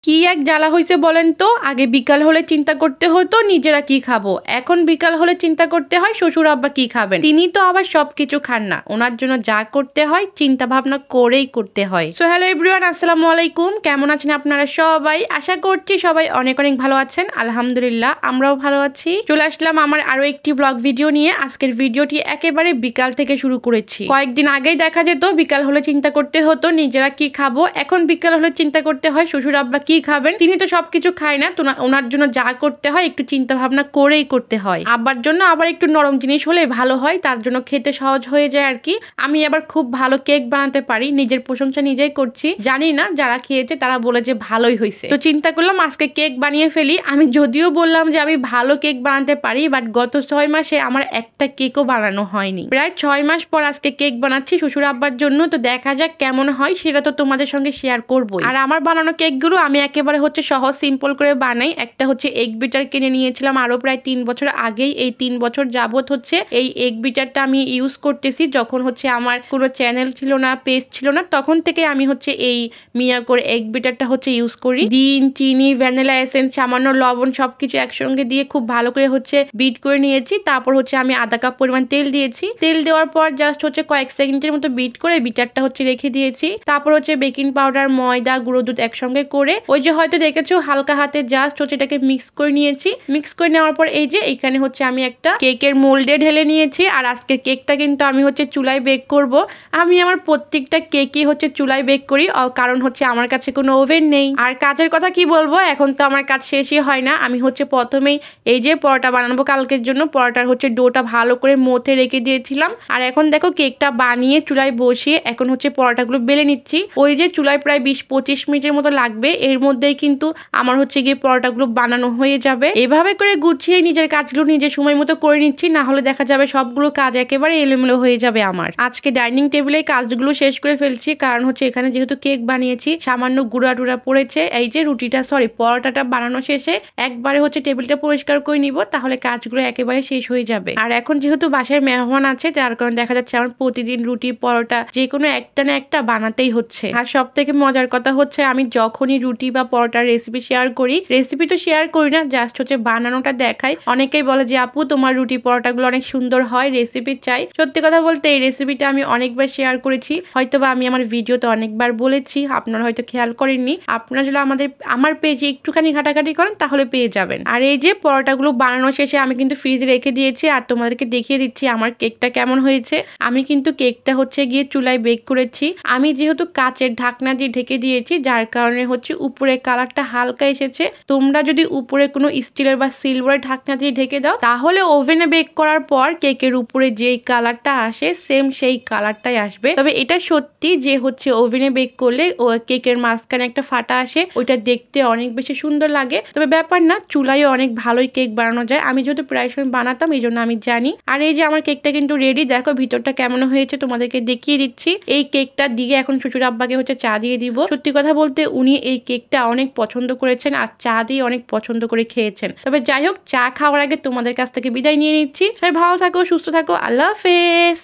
কি এক জ্বালা হয়েছে বলেন তো। আগে বিকাল হলে চিন্তা করতে হতো নিজেরা কি খাবো, এখন বিকাল হলে চিন্তা করতে হয় শ্বশুর আব্বা কি খাবেন। তিনি তো আবার সবকিছু খান না, ওনার জন্য যা করতে হয় চিন্তা ভাবনা করেই করতে হয়। সো হ্যালো এভরিওয়ান, আসসালামু আলাইকুম। কেমন আছেন আপনারা সবাই? আশা করছি সবাই অনেক অনেক ভালো আছেন। আলহামদুলিল্লাহ আমরাও ভালো আছি। চলে আসলাম আমার আরো একটি ব্লগ ভিডিও নিয়ে। আজকের ভিডিওটি একেবারে বিকাল থেকে শুরু করেছি। কয়েকদিন আগেই দেখা যেত বিকাল হলে চিন্তা করতে হতো নিজেরা কি খাবো, এখন বিকাল হলে চিন্তা করতে হয় শ্বশুর আব্বা কি খাবেন। তিনি তো সবকিছু খায় না, তো ওনার জন্য যা করতে হয় একটু চিন্তা ভাবনা করেই করতে হয়। আব্বার জন্য আবার একটু নরম জিনিস হলে ভালো হয়, তার জন্য খেতে সহজ হয়ে যায় আর কি। আমি আবার খুব ভালো কেক বানাতে পারি, নিজের প্রশংসা নিজেই করছি। জানি না যারা খেয়েছে তারা বলে যে ভালোই হয়েছে, তো চিন্তা করলাম আজকে কেক বানিয়ে ফেলি। আমি যদিও বললাম যে আমি ভালো কেক বানাতে পারি, বাট গত 6 মাসে আমার একটা কেকও বানানো হয়নি। প্রায় 6 মাস পর আজকে কেক বানাচ্ছি শ্বশুর আব্বার জন্য, তো দেখা যাক কেমন হয়, সেটা তো তোমাদের সঙ্গে শেয়ার করবোই। আর আমার বানানো কেকগুলো আমি একেবারে সহজ সিম্পল করে বানাই। একটা এগ বিটার কিনে নিয়েছিলাম আরো প্রায় 3 বছর আগেই। এই 3 বছর যাবত এই এগ বিটারটা আমি ইউজ করতেছি। যখন আমার কোনো চ্যানেল ছিল না, পেজ ছিল না, তখন থেকে আমি এই মিয়াকোর এগ বিটারটা ইউজ করি। ডিম, চিনি, ভ্যানিলা এসেন্স, সামান্য লবণ সবকিছু একসঙ্গে দিয়ে খুব ভালো করে বিট করে নিয়েছি। তারপর আমি আধা কাপ পরিমাণ তেল দিয়েছি। তেল দেওয়ার পর জাস্ট কয়েক সেকেন্ডের মতো বিট করে বিটারটা রেখে দিয়েছি। তারপর বেকিং পাউডার, ময়দা, গুঁড়ো দুধ একসঙ্গে করে হয়তো দেখেছো হালকা হাতে জাস্ট এটাকে মিক্স করে নিয়েছি। মিক্স করে নেওয়ার পর এখানে আমি একটা কেকের মোল্ডে ঢেলে নিয়েছি। আর আজকের কেকটা কিন্তু আমি চুলায় বেক করব। আমি আমার প্রত্যেকটা কেকই চুলায় বেক করি, কারণ আমার কাছে কোনো ওভেন নেই। আর কাজের কথা কি বলবো, এখন তো আমার কাজ শেষই হয় না। আমি প্রথমেই পরোটা বানাবো কালকের জন্য। পরোটার ডোটা ভালো করে মথে রেখে দিয়েছিলাম। আর এখন দেখো কেকটা বানিয়ে চুলায় বসিয়ে এখন পরোটাগুলো বেলে নিচ্ছি। চুলায় প্রায় 20-25 মিনিটের মতো লাগবে। এর মধ্যেই কিন্তু আমার গিয়ে পরোটাগুলো বানানো হয়ে যাবে। এভাবে করে গুছিয়ে নিজের কাজগুলো নিজের সময় মতো করে নিচ্ছি, না হলে দেখা যাবে সবগুলো কাজ একেবারে এলোমেলো হয়ে যাবে আমার। আজকে ডাইনিং টেবিলে কাজগুলো শেষ করে ফেলছি, কারণ এখানে যেহেতু কেক বানিয়েছি সামান্য গুঁড়া টুড়া পড়েছে। পরোটাটা বানানো শেষে একবারে টেবিলটা পরিষ্কার করে নিব, তাহলে কাজগুলো একেবারে শেষ হয়ে যাবে। আর এখন যেহেতু বাসায় মেহমান আছে, যার কারণে দেখা যাচ্ছে আমার প্রতিদিন রুটি পরোটা যে কোনো একটা না একটা বানাতেই হচ্ছে। আর সব থেকে মজার কথা আমি যখনই রুটি বা পরোটার রেসিপি শেয়ার করি, রেসিপি তো শেয়ার করি না, জাস্ট বানানোটা দেখাই। অনেকেই বলে যে আপু তোমার রুটি পরোটাগুলো অনেক সুন্দর হয়, রেসিপি চাই। সত্যি কথা বলতে এই রেসিপিটা আমি অনেকবার শেয়ার করেছি, হয়তোবা আমি আমার ভিডিওতে অনেকবার বলেছি, আপনারা হয়তো খেয়াল করেননি। আপনারা যদি আমার পেজে একটুখানি ঘাটাঘাটি করেন তাহলে পেয়ে যাবেন। আর পরোটাগুলো বানানো শেষে আমি কিন্তু ফ্রিজে রেখে দিয়েছি। আর তোমাদেরকে দেখিয়ে দিচ্ছি আমার কেকটা কেমন হয়েছে। আমি কিন্তু কেকটা গিয়ে চুলায় বেক করেছি। আমি যেহেতু কাচের ঢাকনা দিয়ে ঢেকে দিয়েছি, যার কারণে উপরে কালারটা হালকা এসেছে। তোমরা যদি উপরে কোনো স্টিলের বা সিলভারের ঢাকনা দিয়ে ঢেকে দাও, তাহলে ওভেনে বেক করার পর কেকের উপরে যেই কালারটা আসে সেম সেই কালারটাই আসবে। তবে এটা সত্যি যে ওভেনে বেক করলে কেকের মাঝখানে একটা ফাটা আসে, ওইটা দেখতে অনেক বেশি সুন্দর লাগে। তবে ব্যাপার না, চুলায় অনেক ভালোই কেক বানানো যায়। আমি যেহেতু প্রায় সময় বানাতাম, এই জন্য আমি জানি। আর আমার কেকটা কিন্তু রেডি। দেখো ভিতরটা কেমন হয়েছে, তোমাদেরকে দেখিয়ে দিচ্ছি। এই কেকটা দিয়ে এখন শ্বশুর আব্বাকে চা দিয়ে দিব। সত্যি কথা বলতে উনি এই কেকটা অনেক পছন্দ করেছেন আর চা দিয়ে অনেক পছন্দ করে খেয়েছেন। তবে যাই হোক, চা খাওয়ার আগে তোমাদের কাছ থেকে বিদায় নিয়ে নিচ্ছি। সবাই ভালো থাকো, সুস্থ থাকো, আল্লাহ হাফেজ।